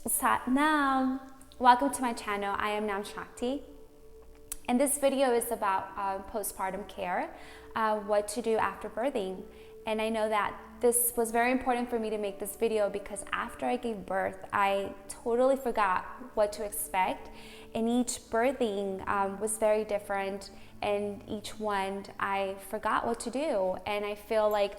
Satnam. Welcome to my channel. I am Nam Shakti, and this video is about postpartum care, what to do after birthing. And I know that this was very important for me to make this video because after I gave birth, I totally forgot what to expect, and each birthing was very different, and each one I forgot what to do, and I feel like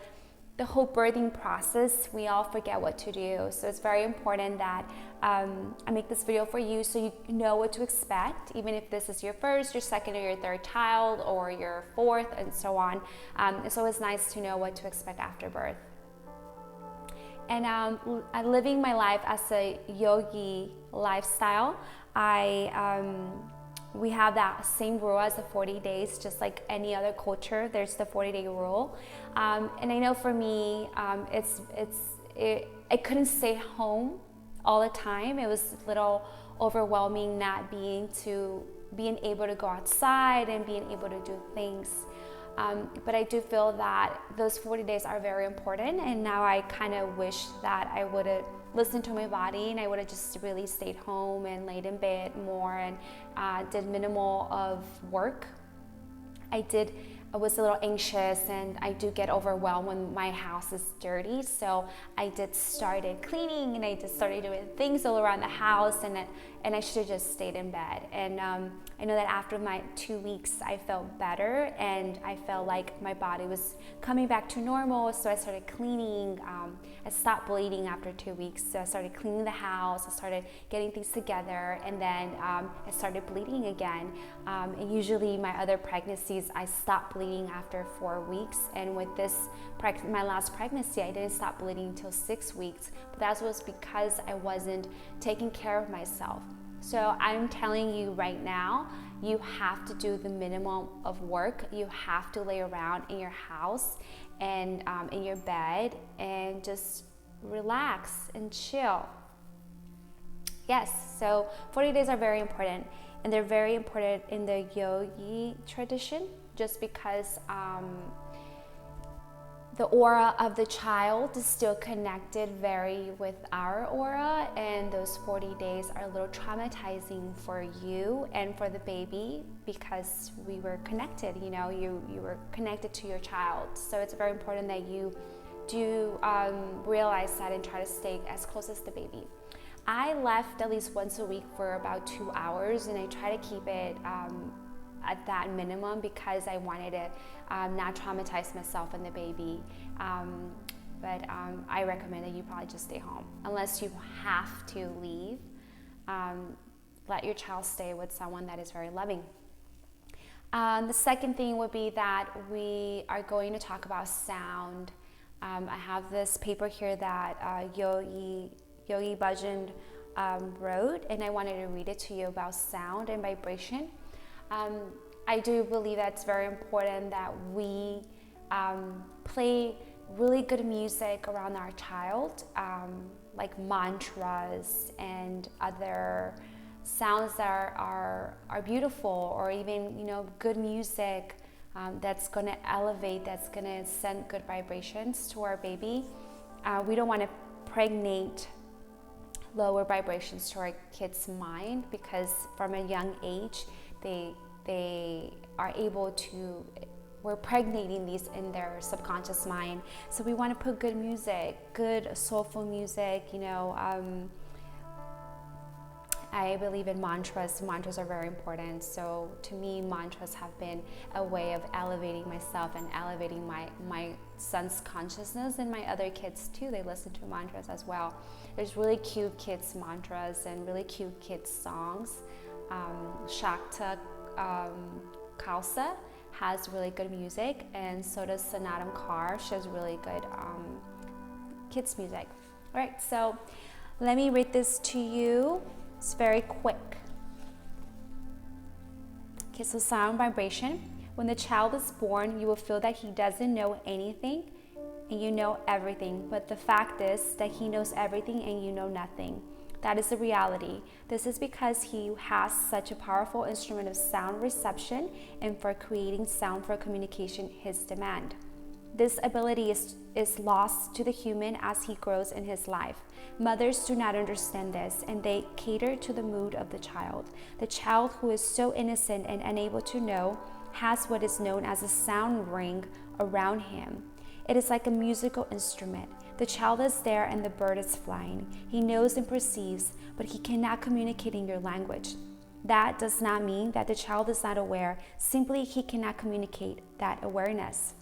the whole birthing process, we all forget what to do. So it's very important that I make this video for you so you know what to expect, even if this is your first, your second, or your third child, or your fourth, and so on. It's always nice to know what to expect after birth. And I'm living my life as a yogi lifestyle. We have that same rule as the 40 days, just like any other culture. There's the 40-day rule, and I know for me, I couldn't stay home all the time. It was a little overwhelming not being able to go outside and being able to do things. But I do feel that those 40 days are very important, and now I kind of wish that I would have listened to my body and I would have just really stayed home and laid in bed more and did minimal of work. I was a little anxious, and I do get overwhelmed when my house is dirty, so I started cleaning, and I just started doing things all around the house, and I should have just stayed in bed. And I know that after my 2 weeks I felt better, and I felt like my body was coming back to normal, so I started cleaning. I stopped bleeding after 2 weeks, so I started cleaning the house, I started getting things together, and then I started bleeding again. And usually my other pregnancies, I stopped bleeding after 4 weeks, and with my last pregnancy, I didn't stop bleeding until 6 weeks, but that was because I wasn't taking care of myself. So I'm telling you right now, you have to do the minimum of work. You have to lay around in your house and in your bed and just relax and chill. Yes, so 40 days are very important, and they're very important in the yogi tradition, just because the aura of the child is still connected very with our aura, and those 40 days are a little traumatizing for you and for the baby because we were connected, you were connected to your child. So it's very important that you do realize that and try to stay as close as the baby. I left at least once a week for about 2 hours, and I try to keep it at that minimum because I wanted to not traumatize myself and the baby. But I recommend that you probably just stay home unless you have to leave. Let your child stay with someone that is very loving. The second thing would be that we are going to talk about sound. I have this paper here that Yogi Bhajan wrote, and I wanted to read it to you about sound and vibration. I do believe that it's very important that we play really good music around our child, like mantras and other sounds that are beautiful, or even good music that's going to elevate, that's going to send good vibrations to our baby. We don't want to pregnate lower vibrations to our kids' mind, because from a young age they are able to, we're pregnating these in their subconscious mind. So we want to put good music, good soulful music. I believe in mantras. Mantras are very important. So to me, mantras have been a way of elevating myself and elevating my son's consciousness, and my other kids too. They listen to mantras as well. There's really cute kids mantras and really cute kids songs. Shakta Khalsa has really good music, and so does Sanatam Kaur. She has really good kids music. All right, so let me read this to you. It's very quick. Okay, so sound vibration. When the child is born, you will feel that he doesn't know anything and you know everything, but the fact is that he knows everything and you know nothing. That is the reality. This is because he has such a powerful instrument of sound reception, and for creating sound for communication, his demand. This ability is lost to the human as he grows in his life. Mothers do not understand this, and they cater to the mood of the child. The child, who is so innocent and unable to know, has what is known as a sound ring around him. It is like a musical instrument. The child is there and the bird is flying. He knows and perceives, but he cannot communicate in your language. That does not mean that the child is not aware, simply he cannot communicate that awareness.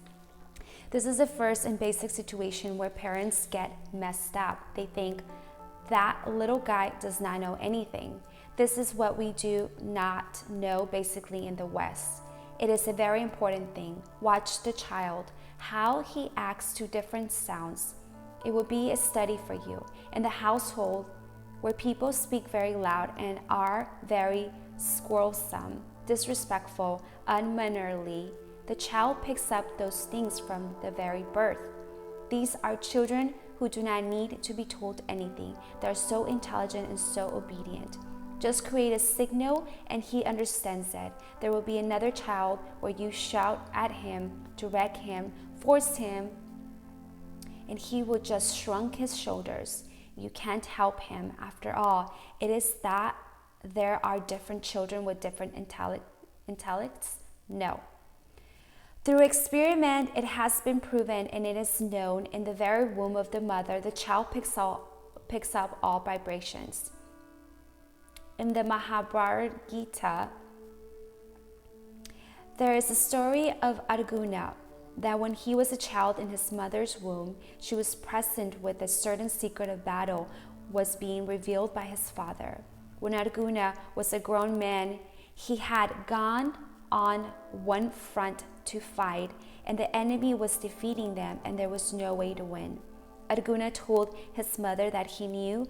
This is the first and basic situation where parents get messed up. They think that little guy does not know anything. This is what we do not know basically in the West. It is a very important thing. Watch the child, how he acts to different sounds. It will be a study for you. In the household where people speak very loud and are very quarrelsome, disrespectful, unmannerly, the child picks up those things from the very birth. These are children who do not need to be told anything. They are so intelligent and so obedient. Just create a signal and he understands it. There will be another child where you shout at him, direct him, force him, and he will just shrunk his shoulders. You can't help him. After all, it is that there are different children with different intellects? No. Through experiment, it has been proven and it is known in the very womb of the mother, the child picks up all vibrations. In the Mahabharata Gita, there is a story of Arjuna, that when he was a child in his mother's womb, she was present with a certain secret of battle was being revealed by his father. When Arjuna was a grown man, he had gone on one front to fight, and the enemy was defeating them, and there was no way to win. Arjuna told his mother that he knew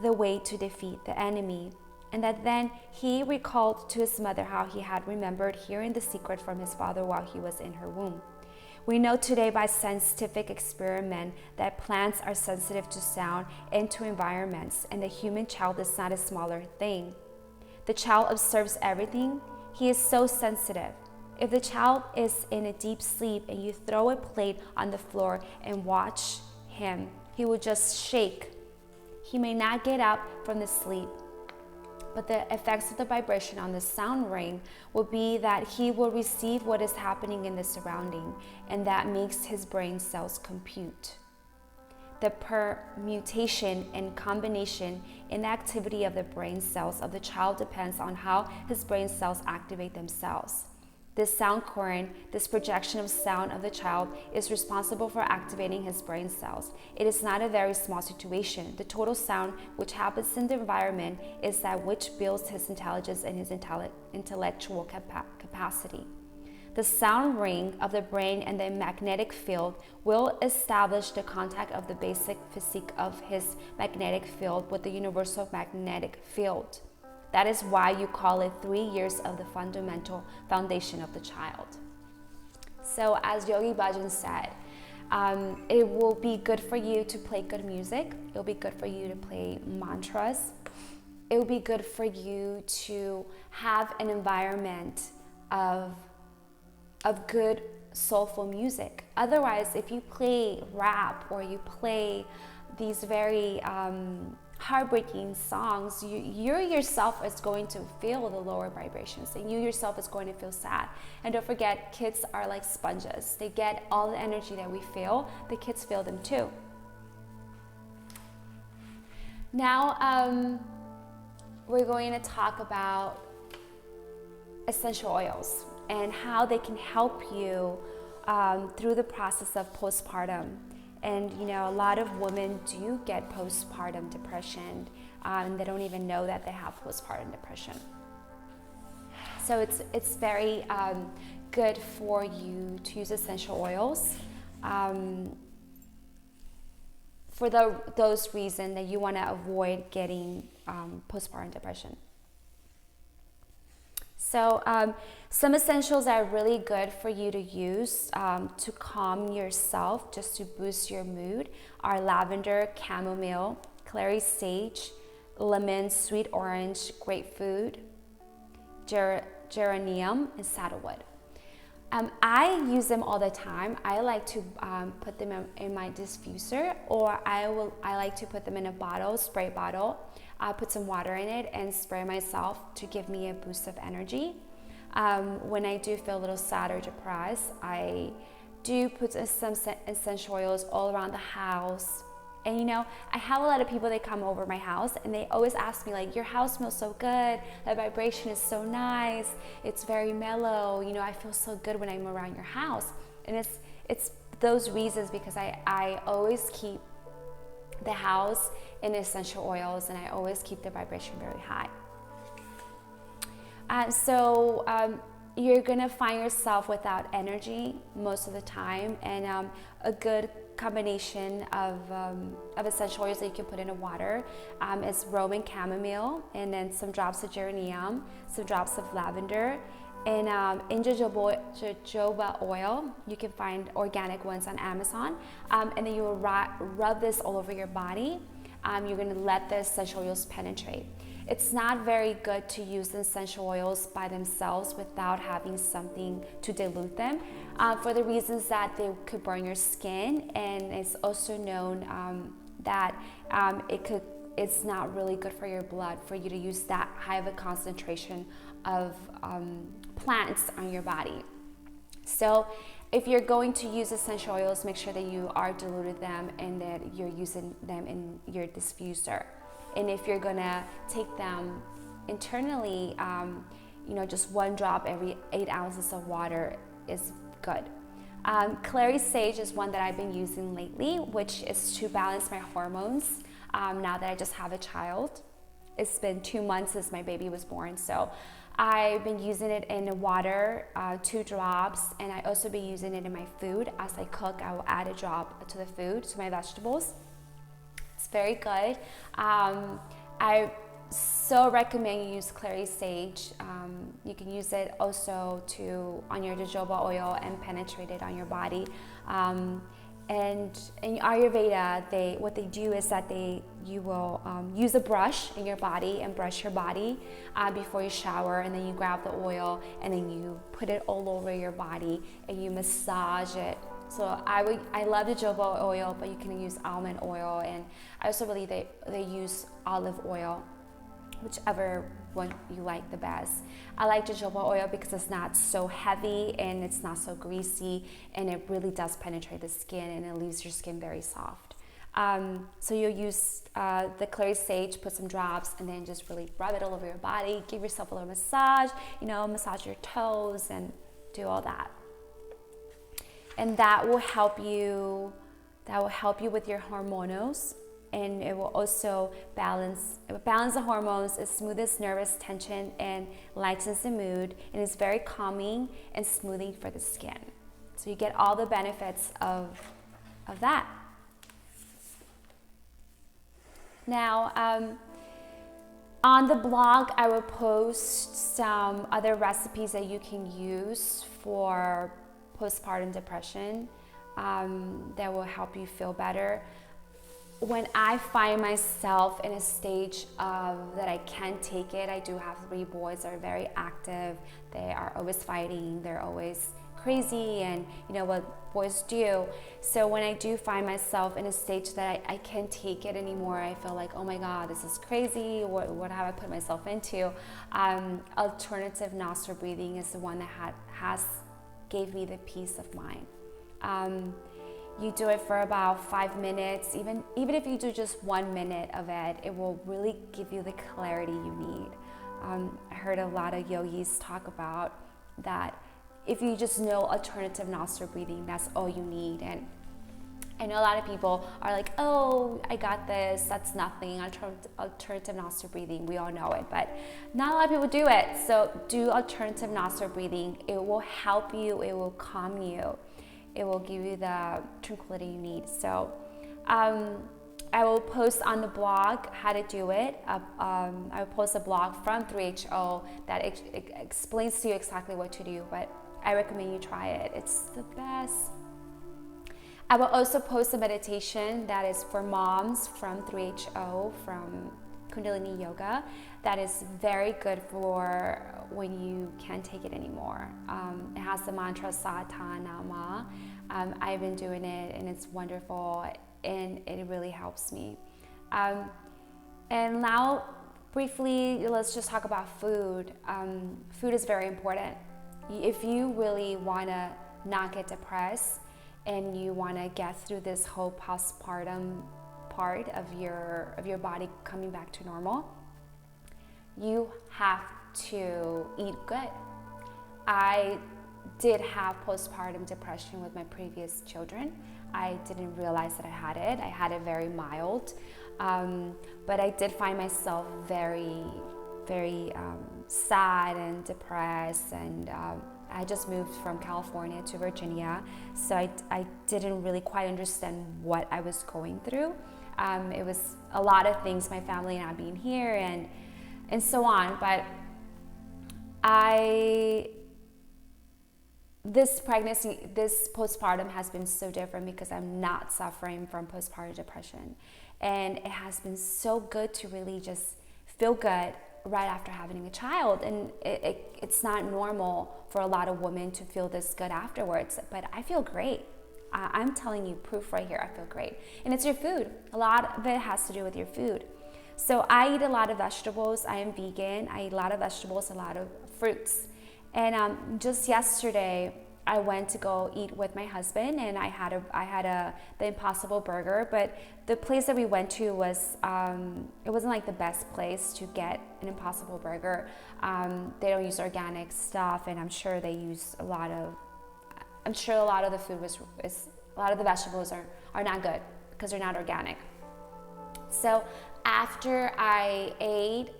the way to defeat the enemy, and that then he recalled to his mother how he had remembered hearing the secret from his father while he was in her womb. We know today by scientific experiment that plants are sensitive to sound and to environments, and the human child is not a smaller thing. The child observes everything. He is so sensitive. If the child is in a deep sleep and you throw a plate on the floor and watch him, he will just shake. He may not get up from the sleep, but the effects of the vibration on the sound ring will be that he will receive what is happening in the surrounding, and that makes his brain cells compute. The permutation and combination in the activity of the brain cells of the child depends on how his brain cells activate themselves. This sound current, this projection of sound of the child, is responsible for activating his brain cells. It is not a very small situation. The total sound which happens in the environment is that which builds his intelligence and his intellectual capacity. The sound ring of the brain and the magnetic field will establish the contact of the basic physique of his magnetic field with the universal magnetic field. That is why you call it 3 years of the fundamental foundation of the child. So as Yogi Bhajan said, it will be good for you to play good music. It will be good for you to play mantras. It will be good for you to have an environment of good soulful music. Otherwise, if you play rap or you play these very heartbreaking songs, you yourself is going to feel the lower vibrations, and you yourself is going to feel sad. And don't forget, kids are like sponges. They get all the energy that we feel. The kids feel them too. Now we're going to talk about essential oils and how they can help you through the process of postpartum. And you know, a lot of women do get postpartum depression, and they don't even know that they have postpartum depression. So it's very good for you to use essential oils for those reasons that you want to avoid getting postpartum depression. So some essentials that are really good for you to use to calm yourself, just to boost your mood, are lavender, chamomile, clary sage, lemon, sweet orange, grapefruit, geranium, and saddlewood. I use them all the time. I like to put them in my diffuser, or I like to put them in a bottle, spray bottle. Put some water in it and spray myself to give me a boost of energy. When I do feel a little sad or depressed, I do put some essential oils all around the house. And you know, I have a lot of people that come over my house and they always ask me like, your house smells so good, the vibration is so nice, it's very mellow, you know, I feel so good when I'm around your house. And it's those reasons, because I always keep the house in essential oils, and I always keep the vibration very high. You're gonna find yourself without energy most of the time, and a good combination of essential oils that you can put in a water is Roman chamomile, and then some drops of geranium, some drops of lavender, and jojoba oil. You can find organic ones on Amazon, and then you will rub this all over your body. You're gonna let the essential oils penetrate. It's not very good to use essential oils by themselves without having something to dilute them, for the reasons that they could burn your skin, and it's also known that it's not really good for your blood for you to use that high of a concentration of plants on your body. So if you're going to use essential oils, make sure that you are diluted them and that you're using them in your diffuser. And if you're gonna take them internally, just 1 drop every 8 ounces of water is good. Clary sage is one that I've been using lately, which is to balance my hormones now that I just have a child. It's been 2 months since my baby was born, so I've been using it in the water, 2 drops, and I also been using it in my food. As I cook, I will add a drop to the food, to my vegetables. It's very good. I so recommend you use clary sage. You can use it also on your jojoba oil and penetrate it on your body. And in Ayurveda, what they do is that you will use a brush in your body and brush your body before you shower, and then you grab the oil and then you put it all over your body and you massage it. So I love the jojoba oil, but you can use almond oil, and I also believe they use olive oil, whichever one you like the best. I like jojoba oil because it's not so heavy and it's not so greasy, and it really does penetrate the skin and it leaves your skin very soft. So you'll use the clary sage, put some drops, and then just really rub it all over your body. Give yourself a little massage, massage your toes and do all that. And that will help you with your hormones, and it will also balance the hormones. It smooths nervous tension and lightens the mood, and it's very calming and smoothing for the skin. So you get all the benefits of that. Now, on the blog, I will post some other recipes that you can use for postpartum depression that will help you feel better. When I find myself in a stage that I can't take it, I do have 3 boys that are very active. They are always fighting. They're always crazy, and what boys do. So when I do find myself in a stage that I can't take it anymore, I feel like, oh my God, this is crazy. What have I put myself into? Alternative nostril breathing is the one that gave me the peace of mind. You do it for about 5 minutes. Even if you do just 1 minute of it, it will really give you the clarity you need. I heard a lot of yogis talk about that. If you just know alternative nostril breathing, that's all you need. And I know a lot of people are like, oh, I got this, that's nothing, alternative nostril breathing, we all know it, but not a lot of people do it. So do alternative nostril breathing. It will help you, it will calm you, it will give you the tranquility you need. So I will post on the blog how to do it. I will post a blog from 3HO that explains to you exactly what to do, but I recommend you try it. It's the best. I will also post a meditation that is for moms from 3HO, from Kundalini yoga, that is very good for when you can't take it anymore. It has the mantra Sata Nama. I've been doing it and it's wonderful, and it really helps me. And now, briefly, let's just talk about food. Food is very important. If you really want to not get depressed and you want to get through this whole postpartum part of your body coming back to normal, you have to eat good. I did have postpartum depression with my previous children. I didn't realize that I had it. I had it very mild, but I did find myself very, very sad and depressed, and I just moved from California to Virginia, so I didn't really quite understand what I was going through. It was a lot of things, my family not being here and so on, but this pregnancy, this postpartum has been so different because I'm not suffering from postpartum depression, and it has been so good to really just feel good right after having a child. And it's not normal for a lot of women to feel this good afterwards, but I feel great. I'm telling you, proof right here, I feel great. And it's your food. A lot of it has to do with your food. So I eat a lot of vegetables. I am vegan. I eat a lot of vegetables, a lot of fruits. And just yesterday, I went to go eat with my husband, and I had the Impossible Burger. But the place that we went to was it wasn't like the best place to get an Impossible Burger. They don't use organic stuff, and I'm sure they use a lot of the food a lot of the vegetables are not good because they're not organic. So after I ate,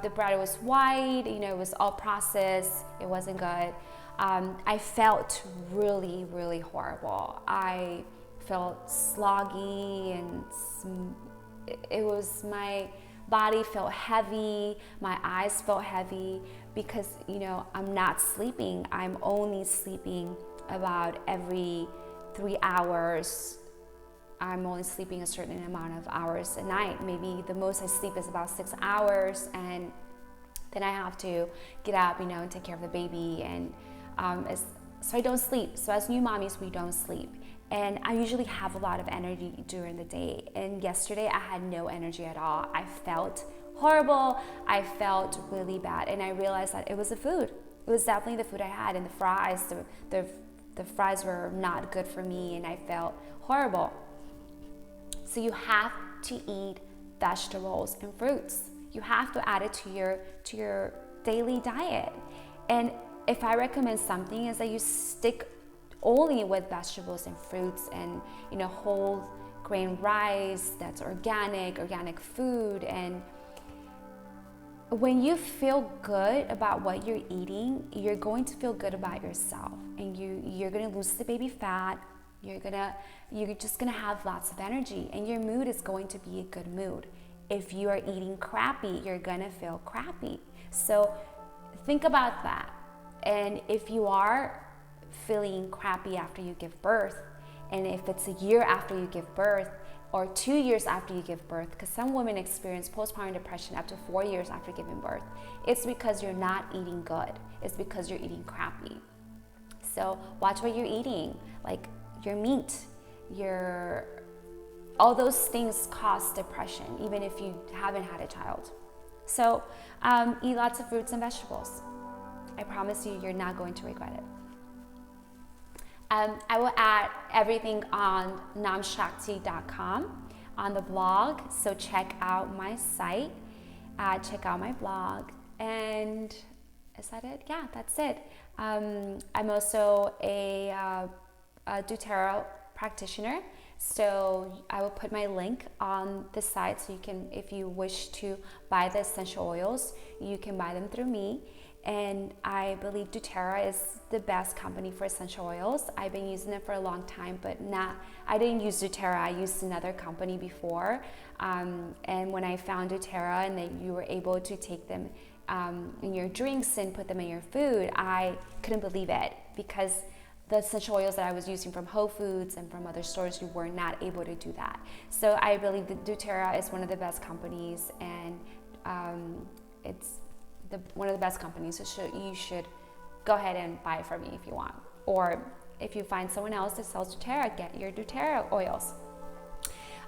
the bread was white, it was all processed, it wasn't good. I felt really, really horrible. I felt sloggy, and my body felt heavy, my eyes felt heavy because, I'm not sleeping. I'm only sleeping about every 3 hours. I'm only sleeping a certain amount of hours a night. Maybe the most I sleep is about 6 hours, and then I have to get up, and take care of the baby, and so I don't sleep. So as new mommies, we don't sleep, and I usually have a lot of energy during the day. And yesterday, I had no energy at all. I felt horrible. I felt really bad, and I realized that it was the food. It was definitely the food I had, and the fries. The fries were not good for me, and I felt horrible. So you have to eat vegetables and fruits. You have to add it to your daily diet. And if I recommend something, is that you stick only with vegetables and fruits and whole grain rice that's organic food. And when you feel good about what you're eating, you're going to feel good about yourself, and you're going to lose the baby fat. You're just gonna have lots of energy, and your mood is going to be a good mood. If you are eating crappy, you're gonna feel crappy. So think about that. And if you are feeling crappy after you give birth, and if it's a year after you give birth or 2 years after you give birth, because some women experience postpartum depression up to 4 years after giving birth, it's because you're not eating good. It's because you're eating crappy. So watch what you're eating, like your meat, all those things cause depression, even if you haven't had a child. So eat lots of fruits and vegetables. I promise you, you're not going to regret it. I will add everything on namshakti.com on the blog, so check out my site, check out my blog, and is that it? Yeah, that's it. I'm also a doTERRA practitioner, so I will put my link on the site, so you can, if you wish to buy the essential oils, you can buy them through me. And I believe doTERRA is the best company for essential oils. I've been using it for a long time, but I didn't use doTERRA. I used another company before. And when I found doTERRA and that you were able to take them in your drinks and put them in your food, I couldn't believe it, because the essential oils that I was using from Whole Foods and from other stores, you were not able to do that. So I believe that doTERRA is one of the best companies, and It's one of the best companies. So you should go ahead and buy it from me if you want. Or if you find someone else that sells doTERRA, get your doTERRA oils.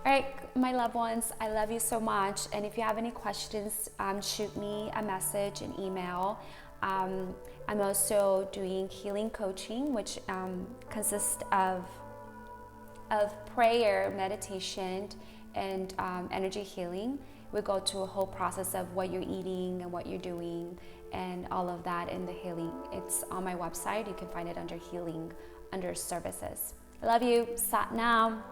All right, my loved ones, I love you so much. And if you have any questions, shoot me a message, an email. I'm also doing healing coaching, which consists of prayer, meditation, and energy healing. We go through a whole process of what you're eating and what you're doing and all of that in the healing. It's on my website. You can find it under healing, under services. I love you. Sat Nam.